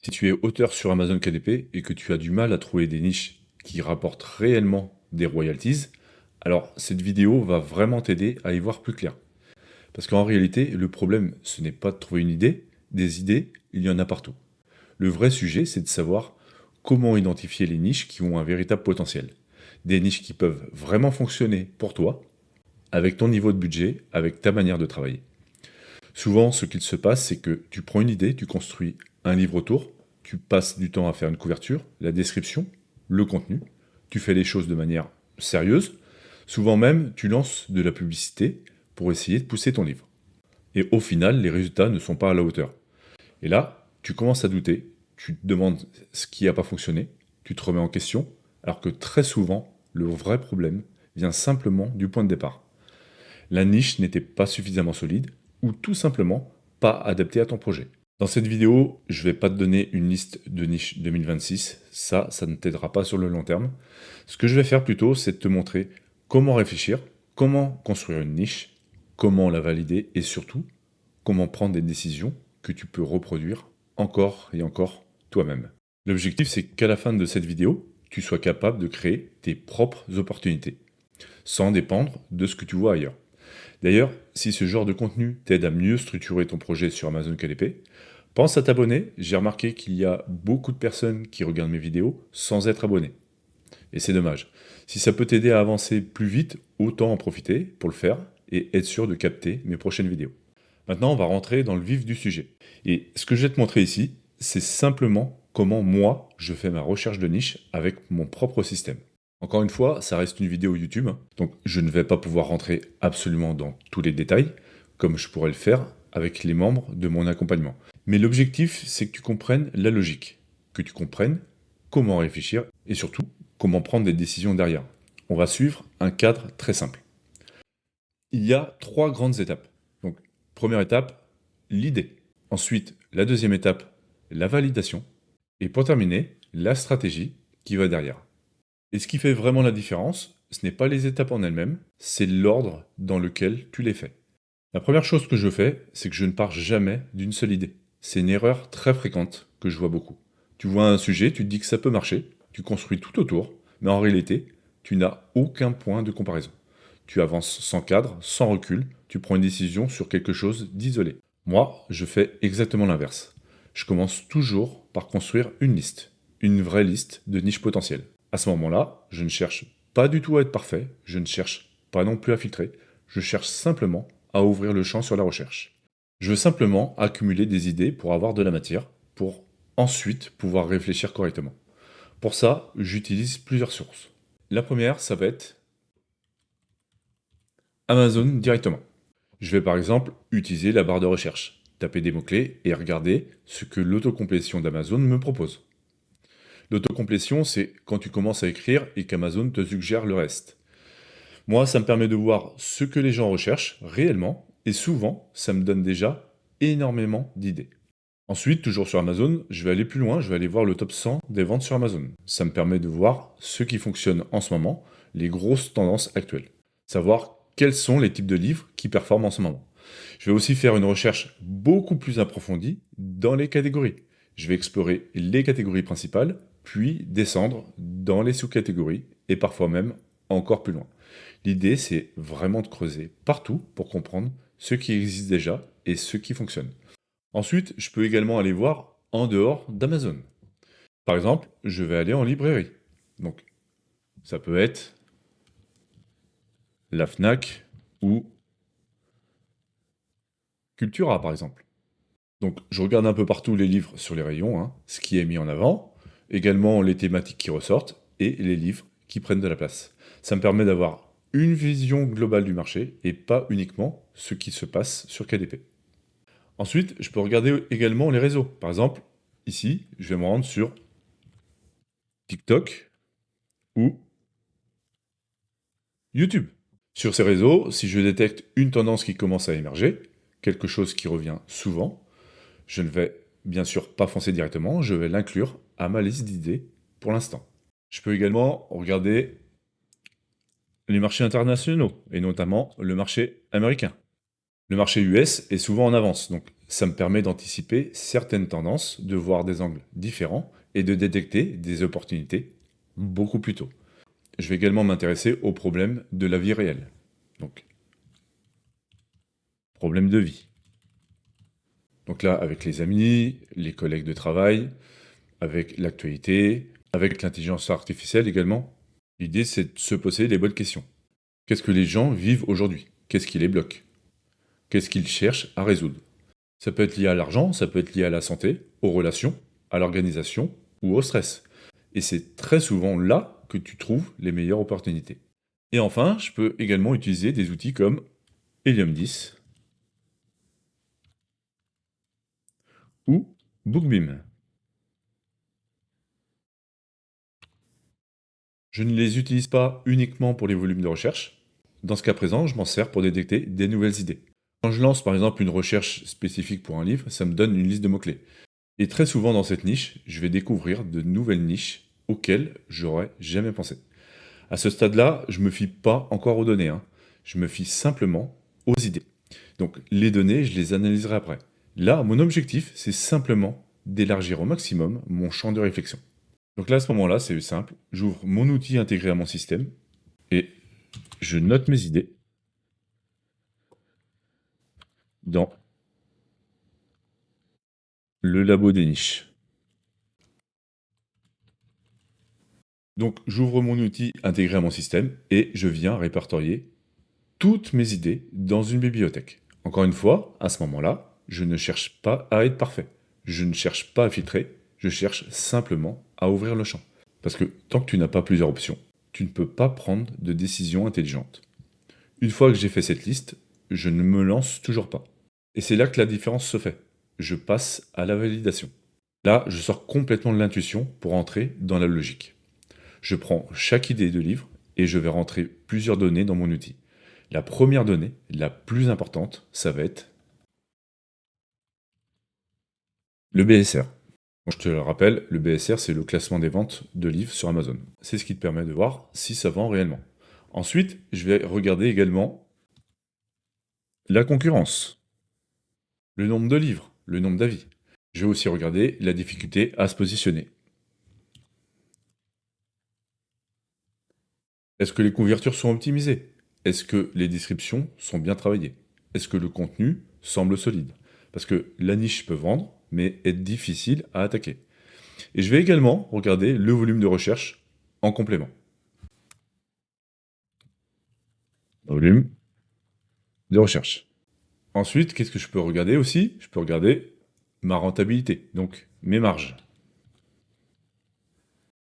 Si tu es auteur sur Amazon KDP et que tu as du mal à trouver des niches qui rapportent réellement des royalties, alors cette vidéo va vraiment t'aider à y voir plus clair. Parce qu'en réalité, le problème, ce n'est pas de trouver une idée, des idées, il y en a partout. Le vrai sujet, c'est de savoir comment identifier les niches qui ont un véritable potentiel. Des niches qui peuvent vraiment fonctionner pour toi, avec ton niveau de budget, avec ta manière de travailler. Souvent, ce qu'il se passe, c'est que tu prends une idée, tu construis un livre autour, tu passes du temps à faire une couverture, la description, le contenu, tu fais les choses de manière sérieuse, souvent même tu lances de la publicité pour essayer de pousser ton livre. Et au final, les résultats ne sont pas à la hauteur. Et là, tu commences à douter, tu te demandes ce qui n'a pas fonctionné, tu te remets en question, alors que très souvent, le vrai problème vient simplement du point de départ. La niche n'était pas suffisamment solide ou tout simplement pas adaptée à ton projet. Dans cette vidéo, je ne vais pas te donner une liste de niches 2026, ça ne t'aidera pas sur le long terme. Ce que je vais faire plutôt, c'est de te montrer comment réfléchir, comment construire une niche, comment la valider et surtout, comment prendre des décisions que tu peux reproduire encore et encore toi-même. L'objectif, c'est qu'à la fin de cette vidéo, tu sois capable de créer tes propres opportunités, sans dépendre de ce que tu vois ailleurs. D'ailleurs, si ce genre de contenu t'aide à mieux structurer ton projet sur Amazon KDP, pense à t'abonner. J'ai remarqué qu'il y a beaucoup de personnes qui regardent mes vidéos sans être abonnés. Et c'est dommage. Si ça peut t'aider à avancer plus vite, autant en profiter pour le faire et être sûr de capter mes prochaines vidéos. Maintenant, on va rentrer dans le vif du sujet. Et ce que je vais te montrer ici, c'est simplement comment moi, je fais ma recherche de niche avec mon propre système. Encore une fois, ça reste une vidéo YouTube, donc je ne vais pas pouvoir rentrer absolument dans tous les détails, comme je pourrais le faire avec les membres de mon accompagnement. Mais l'objectif, c'est que tu comprennes la logique, que tu comprennes comment réfléchir et surtout comment prendre des décisions derrière. On va suivre un cadre très simple. Il y a trois grandes étapes. Donc, première étape, l'idée. Ensuite, la deuxième étape, la validation. Et pour terminer, la stratégie qui va derrière. Et ce qui fait vraiment la différence, ce n'est pas les étapes en elles-mêmes, c'est l'ordre dans lequel tu les fais. La première chose que je fais, c'est que je ne pars jamais d'une seule idée. C'est une erreur très fréquente que je vois beaucoup. Tu vois un sujet, tu te dis que ça peut marcher, tu construis tout autour, mais en réalité, tu n'as aucun point de comparaison. Tu avances sans cadre, sans recul, tu prends une décision sur quelque chose d'isolé. Moi, je fais exactement l'inverse. Je commence toujours par construire une vraie liste de niches potentielles. À ce moment-là, je ne cherche pas du tout à être parfait, je ne cherche pas non plus à filtrer, je cherche simplement à ouvrir le champ sur la recherche. Je veux simplement accumuler des idées pour avoir de la matière, pour ensuite pouvoir réfléchir correctement. Pour ça, j'utilise plusieurs sources. La première, ça va être Amazon directement. Je vais par exemple utiliser la barre de recherche, taper des mots-clés et regarder ce que l'autocomplétion d'Amazon me propose. L'autocomplétion, c'est quand tu commences à écrire et qu'Amazon te suggère le reste. Moi, ça me permet de voir ce que les gens recherchent réellement, et souvent, ça me donne déjà énormément d'idées. Ensuite, toujours sur Amazon, je vais aller plus loin, je vais aller voir le top 100 des ventes sur Amazon. Ça me permet de voir ce qui fonctionne en ce moment, les grosses tendances actuelles. Savoir quels sont les types de livres qui performent en ce moment. Je vais aussi faire une recherche beaucoup plus approfondie dans les catégories. Je vais explorer les catégories principales, puis descendre dans les sous-catégories, et parfois même encore plus loin. L'idée, c'est vraiment de creuser partout pour comprendre ce qui existe déjà et ce qui fonctionne. Ensuite, je peux également aller voir en dehors d'Amazon. Par exemple, je vais aller en librairie. Donc, ça peut être la Fnac ou Cultura, par exemple. Donc, je regarde un peu partout les livres sur les rayons, ce qui est mis en avant, également les thématiques qui ressortent et les livres qui prennent de la place. Ça me permet d'avoir une vision globale du marché et pas uniquement ce qui se passe sur KDP. Ensuite, je peux regarder également les réseaux. Par exemple, ici, je vais me rendre sur TikTok ou YouTube. Sur ces réseaux, si je détecte une tendance qui commence à émerger, quelque chose qui revient souvent, je ne vais bien sûr pas foncer directement, je vais l'inclure à ma liste d'idées pour l'instant. Je peux également regarder les marchés internationaux, et notamment le marché américain. Le marché US est souvent en avance, donc ça me permet d'anticiper certaines tendances, de voir des angles différents et de détecter des opportunités beaucoup plus tôt. Je vais également m'intéresser aux problèmes de la vie réelle. Donc, problèmes de vie. Donc là, avec les amis, les collègues de travail, avec l'actualité, avec l'intelligence artificielle également. L'idée, c'est de se poser les bonnes questions. Qu'est-ce que les gens vivent aujourd'hui? Qu'est-ce qui les bloque? Qu'est-ce qu'ils cherchent à résoudre? Ça peut être lié à l'argent, ça peut être lié à la santé, aux relations, à l'organisation ou au stress. Et c'est très souvent là que tu trouves les meilleures opportunités. Et enfin, je peux également utiliser des outils comme Helium 10 ou Bookbeam. Je ne les utilise pas uniquement pour les volumes de recherche. Dans ce cas présent, je m'en sers pour détecter des nouvelles idées. Quand je lance par exemple une recherche spécifique pour un livre, ça me donne une liste de mots-clés. Et très souvent dans cette niche, je vais découvrir de nouvelles niches auxquelles j'aurais jamais pensé. À ce stade-là, je me fie pas encore aux données, hein. Je me fie simplement aux idées. Donc les données, je les analyserai après. Là, mon objectif, c'est simplement d'élargir au maximum mon champ de réflexion. Donc là, à ce moment-là, c'est simple. J'ouvre mon outil intégré à mon système et je note mes idées dans le labo des niches. Donc j'ouvre mon outil intégré à mon système et je viens répertorier toutes mes idées dans une bibliothèque. Encore une fois, à ce moment-là, je ne cherche pas à être parfait. Je ne cherche pas à filtrer, je cherche simplement à ouvrir le champ. Parce que tant que tu n'as pas plusieurs options, tu ne peux pas prendre de décision intelligente. Une fois que j'ai fait cette liste, je ne me lance toujours pas. Et c'est là que la différence se fait. Je passe à la validation. Là, je sors complètement de l'intuition pour entrer dans la logique. Je prends chaque idée de livre et je vais rentrer plusieurs données dans mon outil. La première donnée, la plus importante, ça va être le BSR. Je te le rappelle, le BSR, c'est le classement des ventes de livres sur Amazon. C'est ce qui te permet de voir si ça vend réellement. Ensuite, je vais regarder également la concurrence, le nombre de livres, le nombre d'avis. Je vais aussi regarder la difficulté à se positionner. Est-ce que les couvertures sont optimisées? Est-ce que les descriptions sont bien travaillées? Est-ce que le contenu semble solide? Parce que la niche peut vendre, mais être difficile à attaquer. Et je vais également regarder le volume de recherche en complément. Volume de recherche. Ensuite, qu'est-ce que je peux regarder aussi? Je peux regarder ma rentabilité, donc mes marges.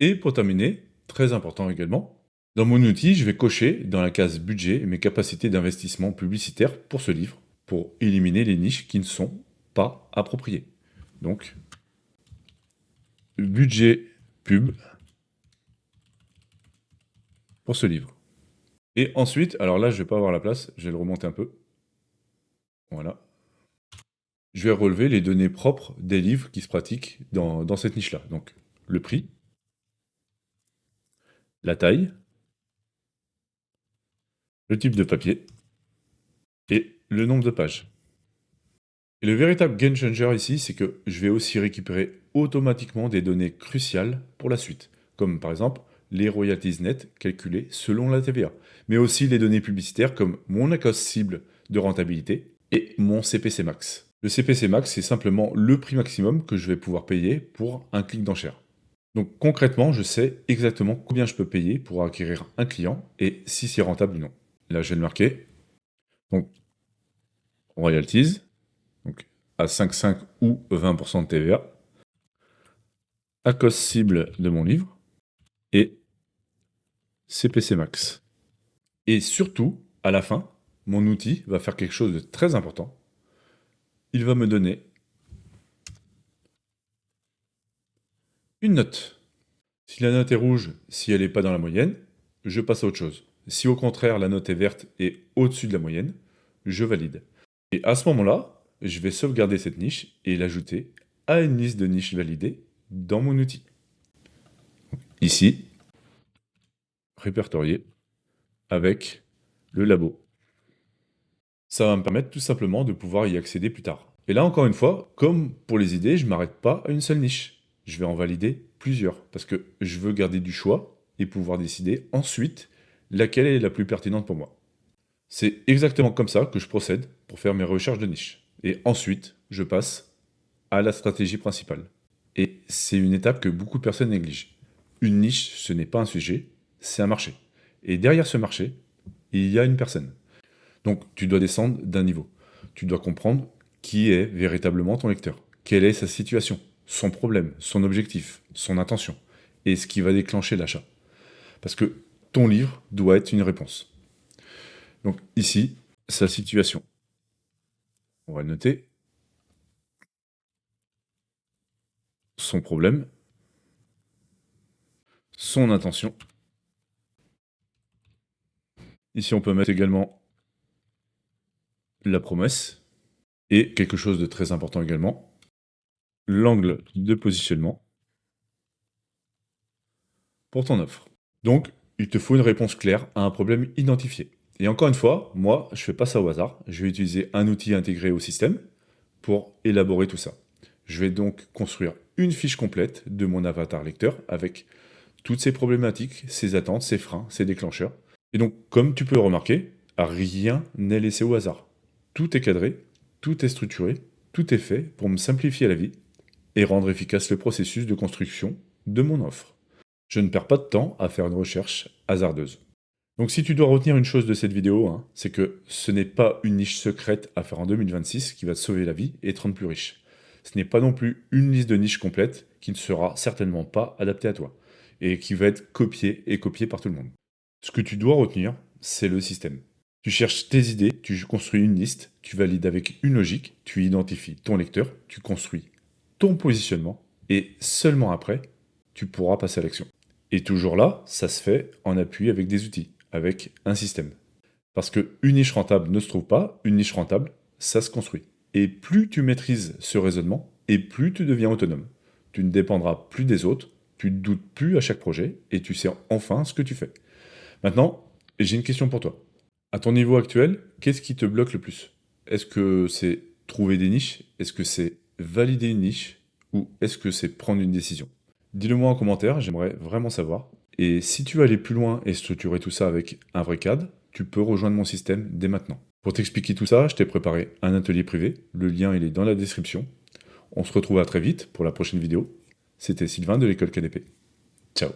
Et pour terminer, très important également, dans mon outil, je vais cocher dans la case budget mes capacités d'investissement publicitaire pour ce livre, pour éliminer les niches qui ne sont pas appropriées. Donc, budget pub pour ce livre. Et ensuite, alors là, je vais pas avoir la place, je vais le remonter un peu. Voilà. Je vais relever les données propres des livres qui se pratiquent dans cette niche-là. Donc, le prix, la taille, le type de papier et le nombre de pages. Et le véritable game changer ici, c'est que je vais aussi récupérer automatiquement des données cruciales pour la suite, comme par exemple les royalties nettes calculées selon la TVA, mais aussi les données publicitaires comme mon ACoS cible de rentabilité et mon CPC max. Le CPC max, c'est simplement le prix maximum que je vais pouvoir payer pour un clic d'enchère. Donc concrètement, je sais exactement combien je peux payer pour acquérir un client et si c'est rentable ou non. Là, je vais le marquer. Donc, royalties, donc à 5,5 ou 20% de TVA, à cost cible de mon livre et CPC max. Et surtout, à la fin, mon outil va faire quelque chose de très important. Il va me donner une note. Si la note est rouge, si elle n'est pas dans la moyenne, je passe à autre chose. Si au contraire la note est verte et au-dessus de la moyenne, je valide. Et à ce moment-là, je vais sauvegarder cette niche et l'ajouter à une liste de niches validées dans mon outil. Ici, répertorié avec le labo. Ça va me permettre tout simplement de pouvoir y accéder plus tard. Et là, encore une fois, comme pour les idées, je ne m'arrête pas à une seule niche. Je vais en valider plusieurs, parce que je veux garder du choix et pouvoir décider ensuite laquelle est la plus pertinente pour moi. C'est exactement comme ça que je procède pour faire mes recherches de niche. Et ensuite, je passe à la stratégie principale. Et c'est une étape que beaucoup de personnes négligent. Une niche, ce n'est pas un sujet, c'est un marché. Et derrière ce marché, il y a une personne. Donc tu dois descendre d'un niveau. Tu dois comprendre qui est véritablement ton lecteur. Quelle est sa situation, son problème, son objectif, son intention, et ce qui va déclencher l'achat. Parce que ton livre doit être une réponse. Donc ici, sa situation. On va le noter. Son problème, son intention. Ici, on peut mettre également la promesse. Et quelque chose de très important également, l'angle de positionnement pour ton offre. Donc, il te faut une réponse claire à un problème identifié. Et encore une fois, moi, je ne fais pas ça au hasard. Je vais utiliser un outil intégré au système pour élaborer tout ça. Je vais donc construire une fiche complète de mon avatar lecteur avec toutes ses problématiques, ses attentes, ses freins, ses déclencheurs. Et donc, comme tu peux le remarquer, rien n'est laissé au hasard. Tout est cadré, tout est structuré, tout est fait pour me simplifier la vie et rendre efficace le processus de construction de mon offre. Je ne perds pas de temps à faire une recherche hasardeuse. Donc si tu dois retenir une chose de cette vidéo, c'est que ce n'est pas une niche secrète à faire en 2026 qui va te sauver la vie et te rendre plus riche. Ce n'est pas non plus une liste de niches complète qui ne sera certainement pas adaptée à toi et qui va être copiée par tout le monde. Ce que tu dois retenir, c'est le système. Tu cherches tes idées, tu construis une liste, tu valides avec une logique, tu identifies ton lecteur, tu construis ton positionnement, et seulement après, tu pourras passer à l'action. Et toujours là, ça se fait en appui avec des outils, avec un système. Parce qu'une niche rentable ne se trouve pas, une niche rentable, ça se construit. Et plus tu maîtrises ce raisonnement, et plus tu deviens autonome. Tu ne dépendras plus des autres, tu ne doutes plus à chaque projet, et tu sais enfin ce que tu fais. Maintenant, j'ai une question pour toi. À ton niveau actuel, qu'est-ce qui te bloque le plus? Est-ce que c'est trouver des niches? Est-ce que c'est valider une niche? Ou est-ce que c'est prendre une décision? Dis-le moi en commentaire, j'aimerais vraiment savoir. Et si tu veux aller plus loin et structurer tout ça avec un vrai cadre, tu peux rejoindre mon système dès maintenant. Pour t'expliquer tout ça, je t'ai préparé un atelier privé. Le lien, il est dans la description. On se retrouve à très vite pour la prochaine vidéo. C'était Sylvain de l'école KDP. Ciao.